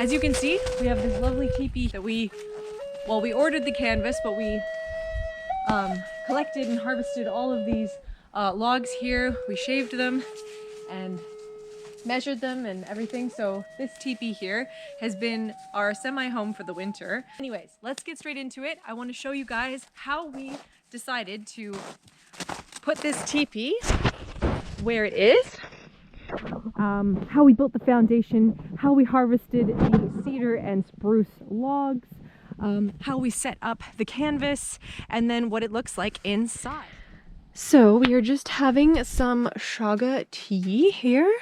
As you can see, we have this lovely teepee that we ordered the canvas, but we collected and harvested all of these logs here. We shaved them and measured them and everything. So this teepee here has been our semi-home for the winter. Anyways, let's get straight into it. I want to show you guys how we decided to put this teepee where it is, how we built the foundation, how we harvested the cedar and spruce logs, how we set up the canvas, and then what it looks like inside. So we are just having some shaga tea here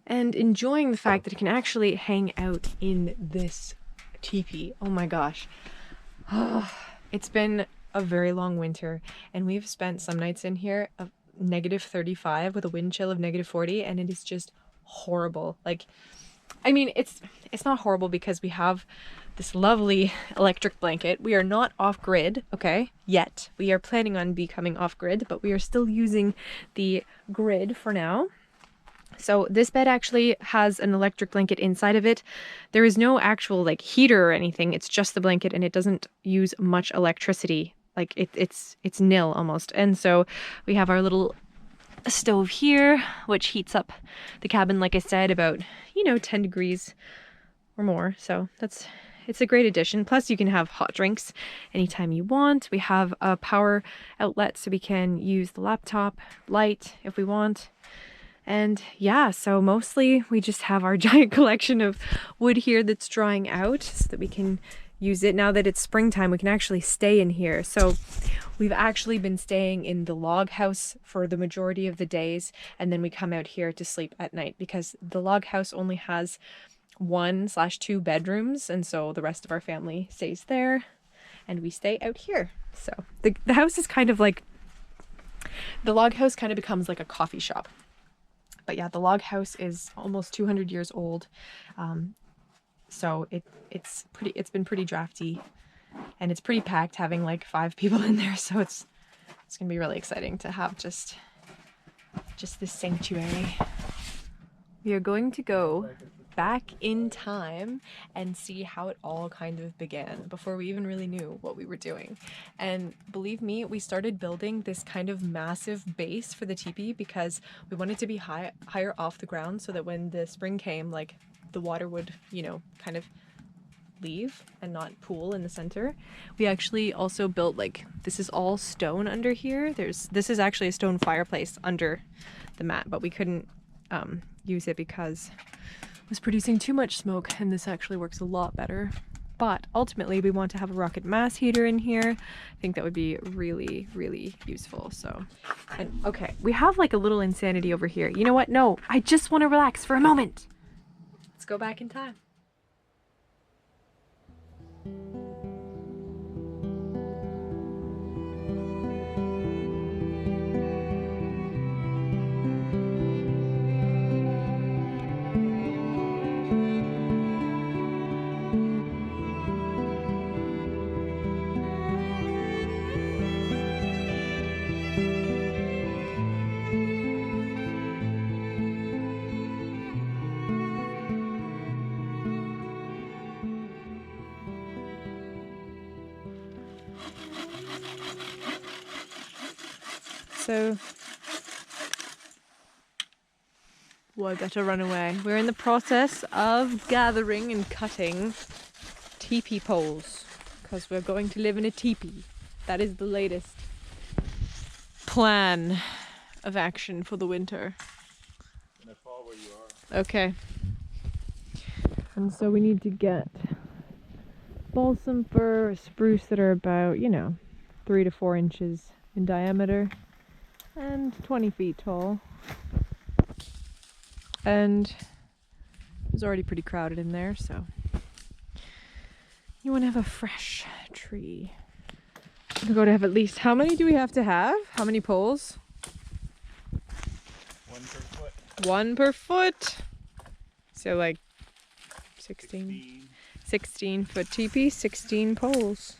and enjoying the fact that it can actually hang out in this teepee. Oh my gosh. It's been a very long winter and we've spent some nights in here of -35 with a wind chill of -40, and it is just horrible. Like, I mean, it's not horrible because we have this lovely electric blanket. We are not off grid, okay, yet. We are planning on becoming off grid, but we are still using the grid for now. So this bed actually has an electric blanket inside of it. There is no actual like heater or anything. It's just the blanket and it doesn't use much electricity. Like it's nil almost. And so we have our little stove here, which heats up the cabin, like I said, about, 10 degrees or more. So it's a great addition. Plus you can have hot drinks anytime you want. We have a power outlet so we can use the laptop light if we want. And yeah, so mostly we just have our giant collection of wood here that's drying out so that we can use it. Now that it's springtime, we can actually stay in here. So we've actually been staying in the log house for the majority of the days, and then we come out here to sleep at night because the log house only has 1/2 bedrooms, and so the rest of our family stays there and we stay out here. So the house is kind of like, the log house kind of becomes like a coffee shop. But yeah, the log house is almost 200 years old. So it's been pretty drafty and it's pretty packed, having like 5 people in there. So it's gonna be really exciting to have just this sanctuary. We are going to go back in time and see how it all kind of began before we even really knew what we were doing. And believe me, we started building this kind of massive base for the teepee because we wanted to be higher off the ground so that when the spring came, like the water would, kind of leave and not pool in the center. We actually also built, like, this is all stone under here. This is actually a stone fireplace under the mat, but we couldn't use it because was producing too much smoke, and this actually works a lot better. But ultimately we want to have a rocket mass heater in here. I think that would be really, really useful. So, and okay, we have like a little insanity over here. You know what? No, I just want to relax for a moment. Let's go back in time. So, well, I better run away. We're in the process of gathering and cutting teepee poles because we're going to live in a teepee. That is the latest plan of action for the winter. Can I follow where you are? Okay. And so we need to get balsam fir or spruce that are about, 3 to 4 inches in diameter and 20 feet tall. And it was already pretty crowded in there, so you want to have a fresh tree. We're going to have at least, how many do we have to have? How many poles? 1 per foot. 1 per foot. So like 16 foot teepee, 16 poles.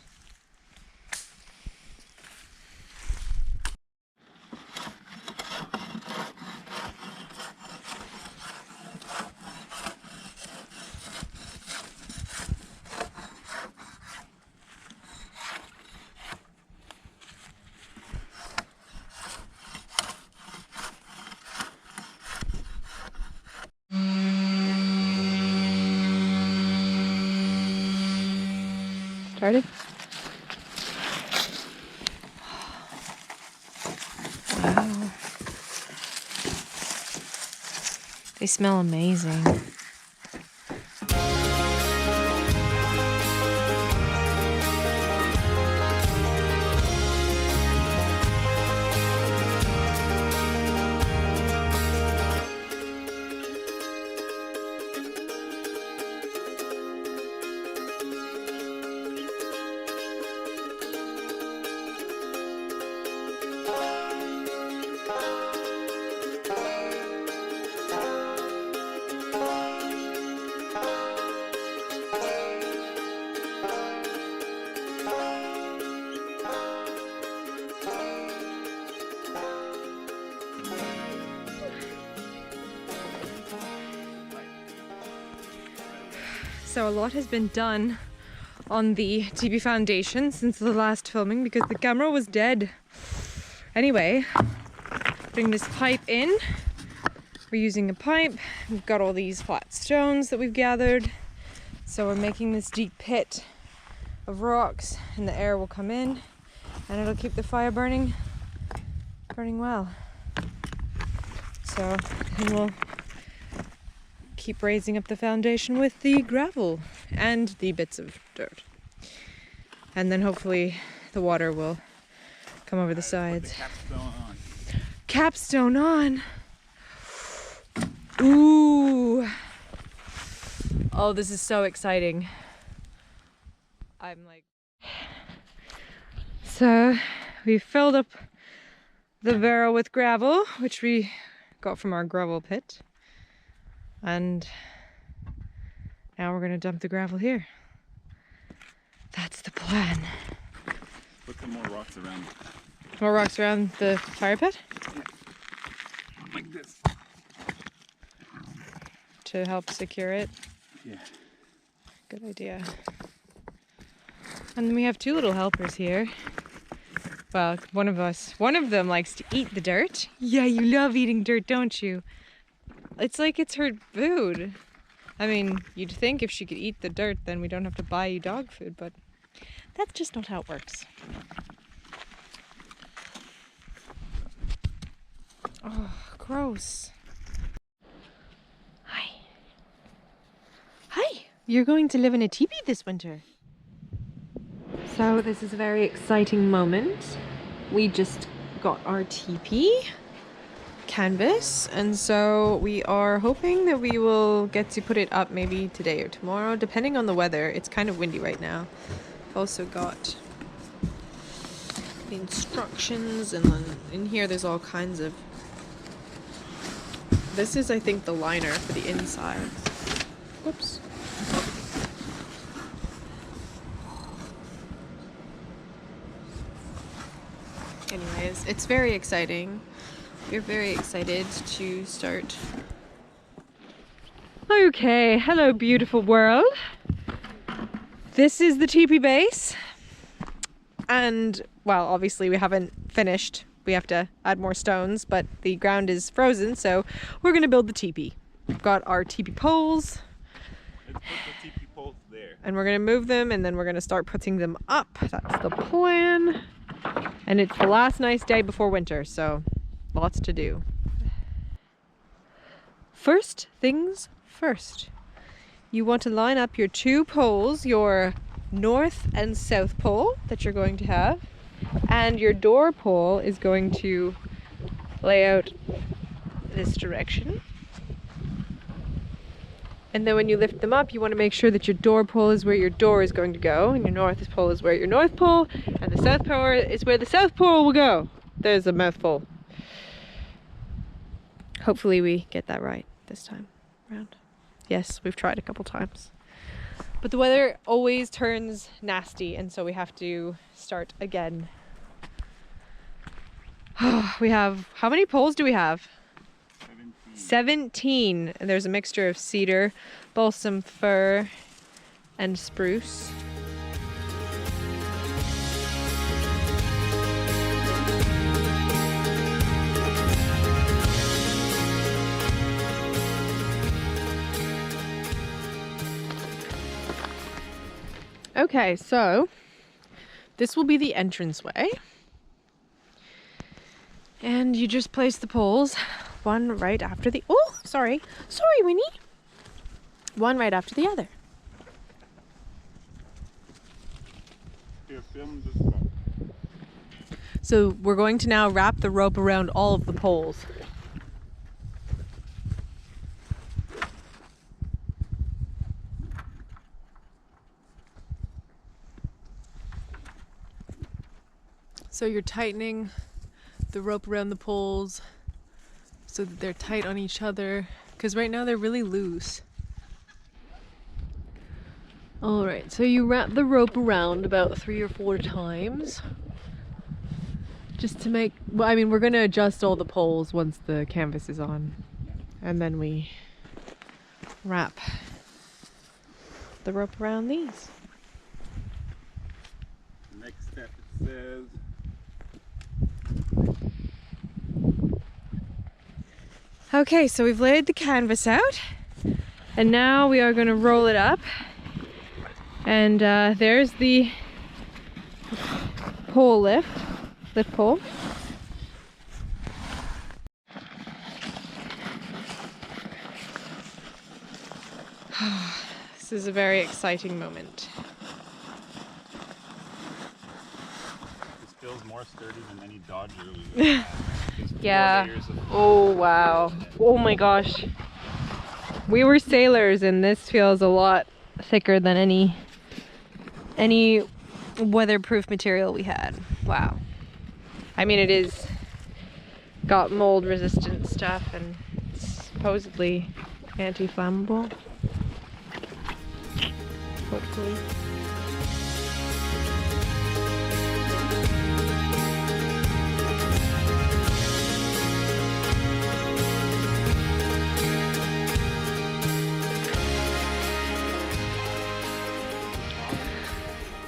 started? Wow. They smell amazing. So a lot has been done on the teepee foundation since the last filming because the camera was dead. Anyway, putting this pipe in. We're using a pipe. We've got all these flat stones that we've gathered. So we're making this deep pit of rocks and the air will come in and it'll keep the fire burning well. So then we'll keep raising up the foundation with the gravel and the bits of dirt. And then hopefully the water will come over the sides. Capstone on! Ooh! Oh, this is so exciting. I'm like... So, we filled up the barrel with gravel, which we got from our gravel pit. And now we're gonna dump the gravel here. That's the plan. Put some more rocks around. More rocks around the fire pit? Yeah. Like this. To help secure it? Yeah. Good idea. And then we have two little helpers here. Well, one of them likes to eat the dirt. Yeah, you love eating dirt, don't you? It's like it's her food. I mean, you'd think if she could eat the dirt, then we don't have to buy you dog food, but that's just not how it works. Oh, gross. Hi. Hi. You're going to live in a teepee this winter. So this is a very exciting moment. We just got our teepee canvas, and so we are hoping that we will get to put it up maybe today or tomorrow, depending on the weather. It's kind of windy right now. I've also got the instructions, and then in here there's all kinds of... This is, I think, the liner for the inside. Whoops. Anyways, it's very exciting. We're very excited to start. Okay, hello beautiful world. This is the teepee base. And, well, obviously we haven't finished. We have to add more stones, but the ground is frozen, so we're gonna build the teepee. We've got our teepee poles. Let's put the teepee poles there. And we're gonna move them, and then we're gonna start putting them up. That's the plan. And it's the last nice day before winter, so lots to do. First things first. You want to line up your two poles, your north and south pole that you're going to have, and your door pole is going to lay out this direction. And then when you lift them up, you want to make sure that your door pole is where your door is going to go, and your north pole is where your north pole, and the south pole is where the south pole will go. There's a mouthful. Hopefully we get that right this time around. Yes, we've tried a couple times. But the weather always turns nasty, and so we have to start again. We have, how many poles do we have? 17. And there's a mixture of cedar, balsam fir, and spruce. Okay, so this will be the entranceway. And you just place the poles one right after the... Oh, sorry. Sorry, Winnie. One right after the other. Here, film this one. So we're going to now wrap the rope around all of the poles. So you're tightening the rope around the poles so that they're tight on each other, because right now they're really loose. All right, so you wrap the rope around about 3 or 4 times just to make, well, I mean, we're going to adjust all the poles once the canvas is on, and then we wrap the rope around these. Next step, it says. Okay, so we've laid the canvas out, and now we are going to roll it up. And there's the pole lift pole. This is a very exciting moment. This feels more sturdy than any Dodger we've had. There's 4 Yeah. layers of Oh wow. Oh my gosh. We were sailors and this feels a lot thicker than any weatherproof material we had. Wow. I mean, it is got mold resistant stuff and supposedly anti-flammable. Hopefully.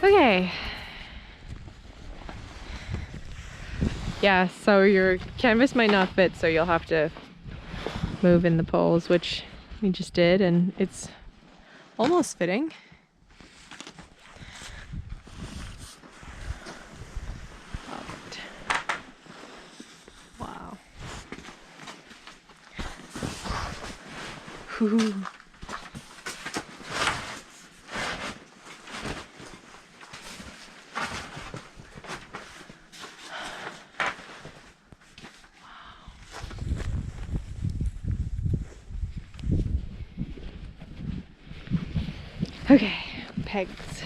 Okay. Yeah, so your canvas might not fit, so you'll have to move in the poles, which we just did, and it's almost fitting. Wow. Whew. Okay, pegs.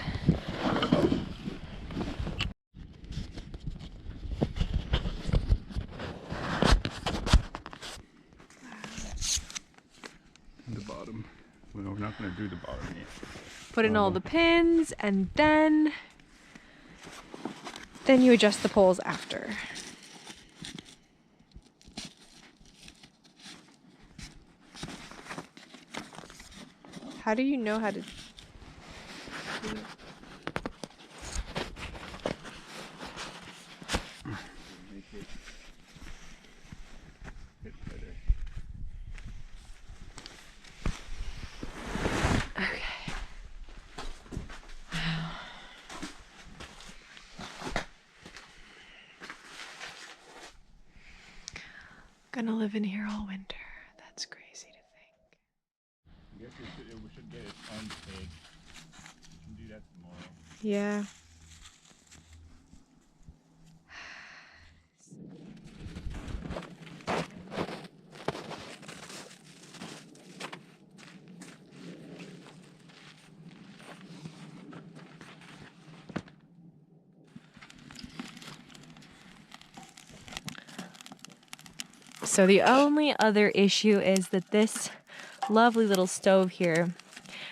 the bottom. Well, we're not going to do the bottom yet. Put in all the pins, and then you adjust the poles after. How do you know how to do it? Make it fit better. Okay. Gonna live in here all winter. That's crazy to think. I guess we should get its own pig. We can do that tomorrow. Yeah. So the only other issue is that this lovely little stove here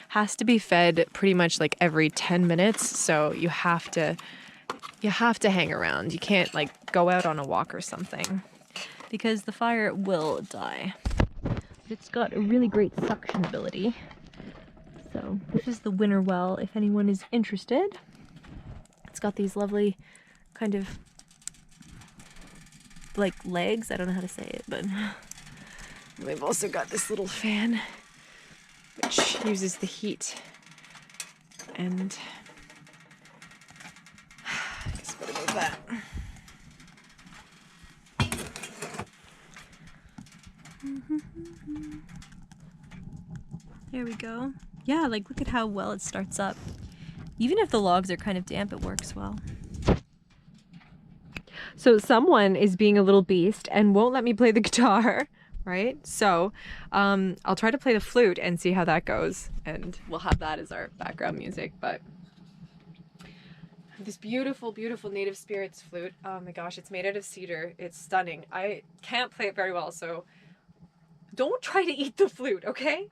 has to be fed pretty much like every 10 minutes. So you have to hang around. You can't like go out on a walk or something because the fire will die. But it's got a really great suction ability. So this is the winter well if anyone is interested. It's got these lovely kind of like legs, I don't know how to say it, but we've also got this little fan which uses the heat and that. There we go. Yeah, like look at how well it starts up. Even if the logs are kind of damp, it works well. So someone is being a little beast and won't let me play the guitar, right? So I'll try to play the flute and see how that goes. And we'll have that as our background music. But this beautiful, beautiful native spirits flute. Oh my gosh, it's made out of cedar. It's stunning. I can't play it very well, so don't try to eat the flute, okay?